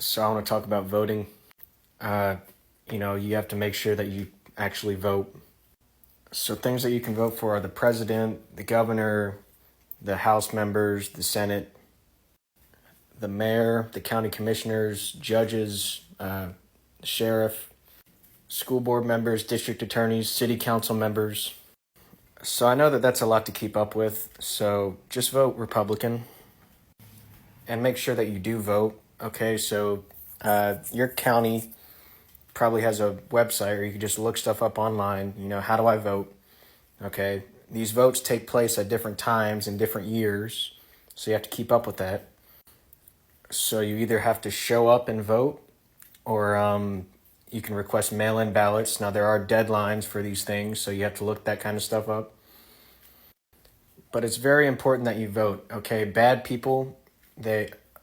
So I want to talk about voting. Uh, you have to make sure that you actually vote. So things that you can vote for are the president, the governor, the House members, the Senate, the mayor, the county commissioners, judges, the sheriff, school board members, district attorneys, city council members. So I know that that's a lot to keep up with. So just vote Republican and make sure that you do vote. Okay, so your county probably has a website, or you can just look stuff up online. How do I vote? Okay, these votes take place at different times in different years, so you have to keep up with that. So you either have to show up and vote, or you can request mail-in ballots. Now there are deadlines for these things, so you have to look that kind of stuff up. But it's very important that you vote. Okay, bad people,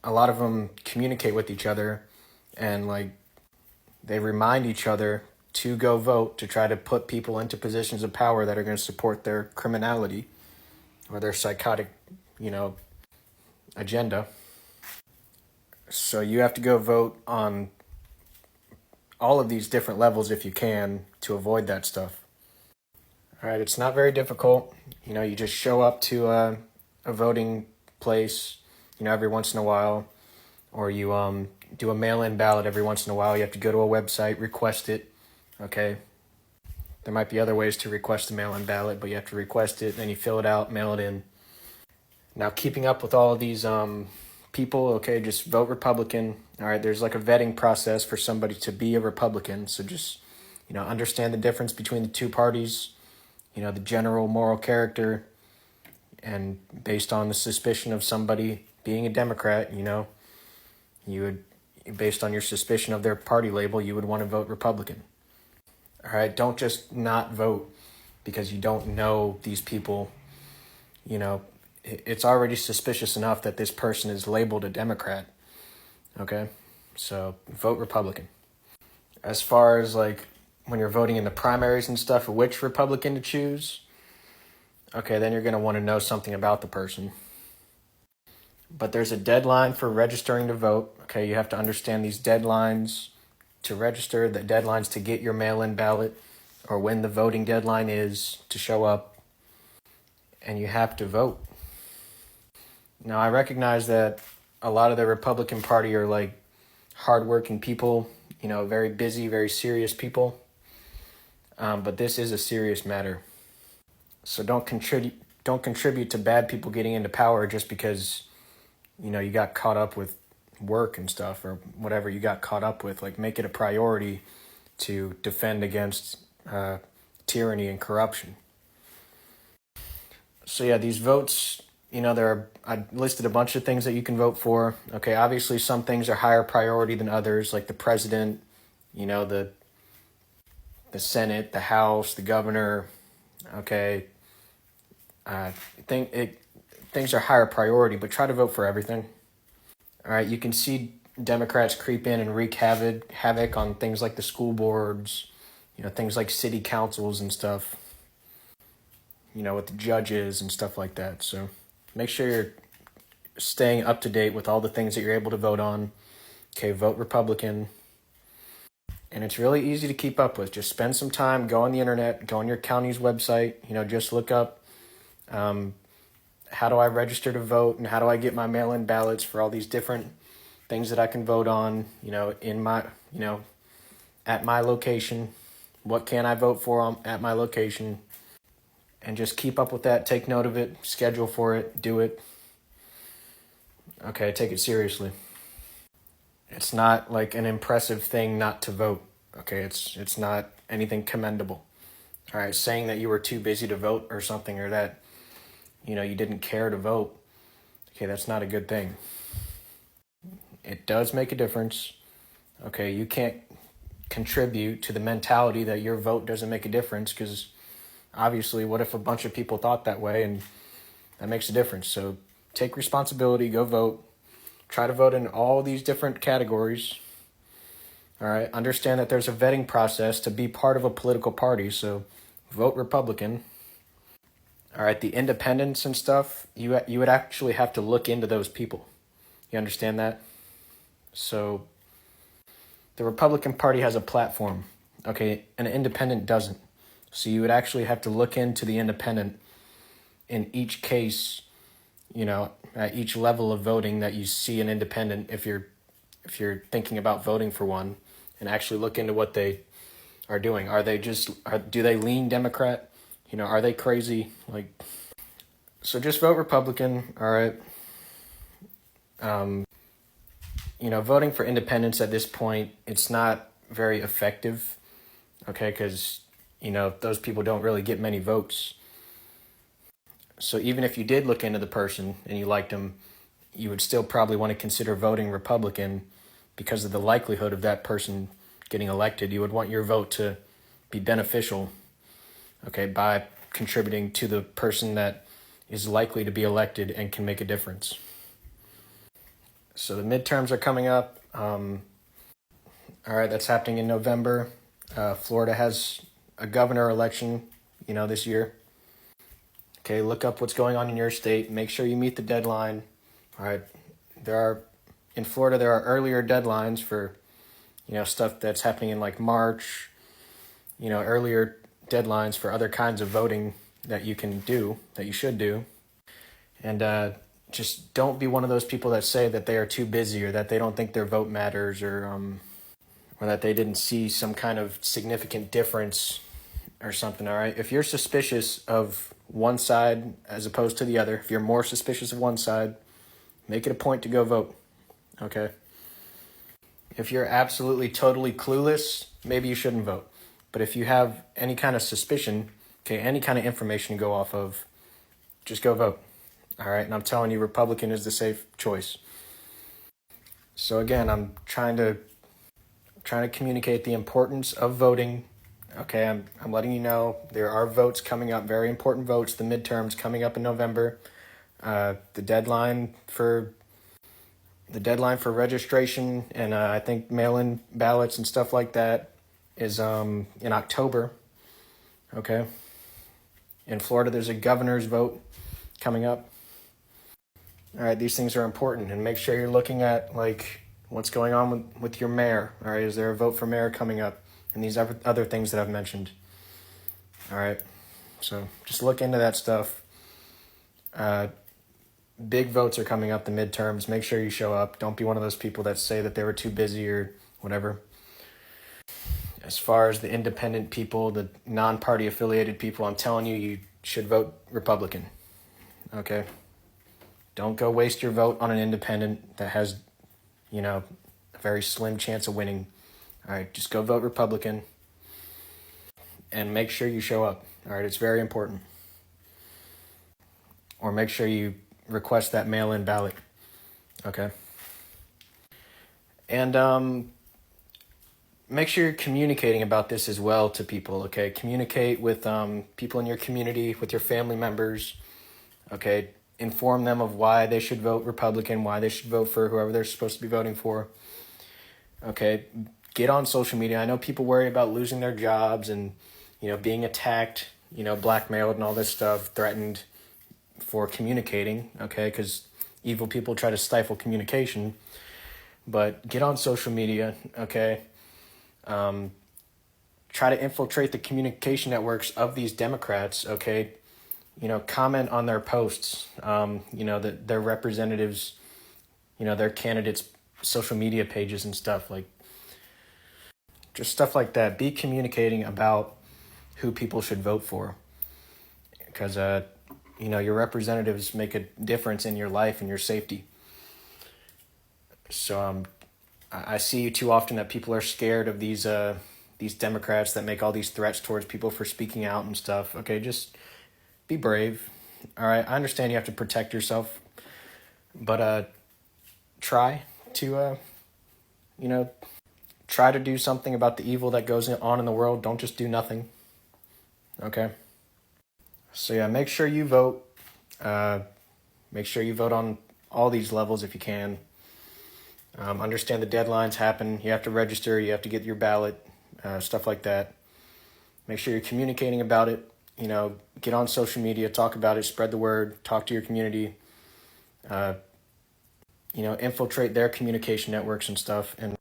a lot of them communicate with each other, and they remind each other to go vote to try to put people into positions of power that are going to support their criminality or their psychotic, agenda. So you have to go vote on all of these different levels if you can to avoid that stuff. All right, it's not very difficult. You just show up to a voting place, every once in a while, or you do a mail-in ballot every once in a while. You have to go to a website, request it. Okay. There might be other ways to request a mail-in ballot, but you have to request it, then you fill it out, mail it in. Now, keeping up with all of these people, okay, just vote Republican. All right, there's a vetting process for somebody to be a Republican. So just, understand the difference between the two parties, the general moral character, and based on the suspicion of somebody being a Democrat, you would, based on your suspicion of their party label, you would want to vote Republican. All right, don't just not vote because you don't know these people. It's already suspicious enough that this person is labeled a Democrat. Okay, so vote Republican. As far as when you're voting in the primaries and stuff, which Republican to choose, okay, then you're going to want to know something about the person. But there's a deadline for registering to vote. Okay, you have to understand these deadlines to register, the deadlines to get your mail-in ballot, or when the voting deadline is to show up, and you have to vote. Now, I recognize that a lot of the Republican Party are hardworking people, very busy, very serious people, but this is a serious matter. So don't contribute to bad people getting into power just because you got caught up with work and stuff or whatever you got caught up with. Make it a priority to defend against tyranny and corruption. So yeah, these votes, I listed a bunch of things that you can vote for. Okay, obviously some things are higher priority than others, like the president, the Senate, the House, the governor. Okay, things are higher priority, but try to vote for everything. All right, you can see Democrats creep in and wreak havoc on things like the school boards, things like city councils and stuff, with the judges and stuff like that. So make sure you're staying up to date with all the things that you're able to vote on. Okay, vote Republican. And it's really easy to keep up with. Just spend some time, go on the internet, go on your county's website, just look up how do I register to vote and how do I get my mail-in ballots for all these different things that I can vote on, in my, at my location. What can I vote for at my location? And just keep up with that. Take note of it. Schedule for it. Do it. Okay, take it seriously. It's not an impressive thing not to vote. Okay, it's not anything commendable. All right, saying that you were too busy to vote or something, or that you didn't care to vote. Okay, that's not a good thing. It does make a difference. Okay, you can't contribute to the mentality that your vote doesn't make a difference, because obviously, what if a bunch of people thought that way, and that makes a difference. So take responsibility, go vote. Try to vote in all these different categories. All right, understand that there's a vetting process to be part of a political party, so vote Republican. All right, the independents and stuff, you would actually have to look into those people. You understand that? So The Republican Party has a platform, okay? An independent doesn't. So you would actually have to look into the independent in each case, at each level of voting that you see an independent, if you're thinking about voting for one, and actually look into what they are doing. Do they lean Democrat? Are they crazy? So just vote Republican, all right? Voting for independents at this point, it's not very effective, okay? Because, those people don't really get many votes. So even if you did look into the person and you liked them, you would still probably want to consider voting Republican because of the likelihood of that person getting elected. You would want your vote to be beneficial, okay, by contributing to the person that is likely to be elected and can make a difference. So the midterms are coming up. All right, that's happening in November. Florida has a governor election, this year. Okay, look up what's going on in your state. Make sure you meet the deadline. All right, in Florida, there are earlier deadlines for, stuff that's happening in like March, earlier deadlines for other kinds of voting that you should do. And just don't be one of those people that say that they are too busy or that they don't think their vote matters or that they didn't see some kind of significant difference or something, all right? If you're suspicious of one side as opposed to the other, if you're more suspicious of one side, make it a point to go vote, okay? If you're absolutely, totally clueless, maybe you shouldn't vote. But if you have any kind of suspicion, okay, any kind of information to go off of, just go vote, all right? And I'm telling you, Republican is the safe choice. So again, I'm trying to communicate the importance of voting. Okay, I'm letting you know there are votes coming up, very important votes, the midterms coming up in November. The deadline for registration and I think mail-in ballots and stuff like that is in October. Okay. In Florida, there's a governor's vote coming up. All right, these things are important, and make sure you're looking at what's going on with your mayor. All right, is there a vote for mayor coming up? And these other things that I've mentioned. All right, so just look into that stuff. Big votes are coming up, the midterms. Make sure you show up. Don't be one of those people that say that they were too busy or whatever. As far as the independent people, the non-party affiliated people, I'm telling you, you should vote Republican. Okay? Don't go waste your vote on an independent that has, a very slim chance of winning. All right, just go vote Republican and make sure you show up. All right, it's very important. Or make sure you request that mail-in ballot. Okay. And make sure you're communicating about this as well to people, okay? Communicate with people in your community, with your family members, okay? Inform them of why they should vote Republican, why they should vote for whoever they're supposed to be voting for, okay? Get on social media. I know people worry about losing their jobs and, being attacked, blackmailed and all this stuff, threatened for communicating, okay? Because evil people try to stifle communication. But get on social media, okay? Try to infiltrate the communication networks of these Democrats, okay? Comment on their posts, their representatives, their candidates' social media pages and stuff, just stuff like that. Be communicating about who people should vote for. Because, your representatives make a difference in your life and your safety. So I see too often that people are scared of these Democrats that make all these threats towards people for speaking out and stuff. Okay, just be brave. All right, I understand you have to protect yourself, but try to try to do something about the evil that goes on in the world. Don't just do nothing. Okay. So yeah, make sure you vote. Make sure you vote on all these levels if you can. Understand the deadlines happen. You have to register. You have to get your ballot, stuff like that. Make sure you're communicating about it. Get on social media, talk about it, spread the word, talk to your community. Infiltrate their communication networks and stuff. And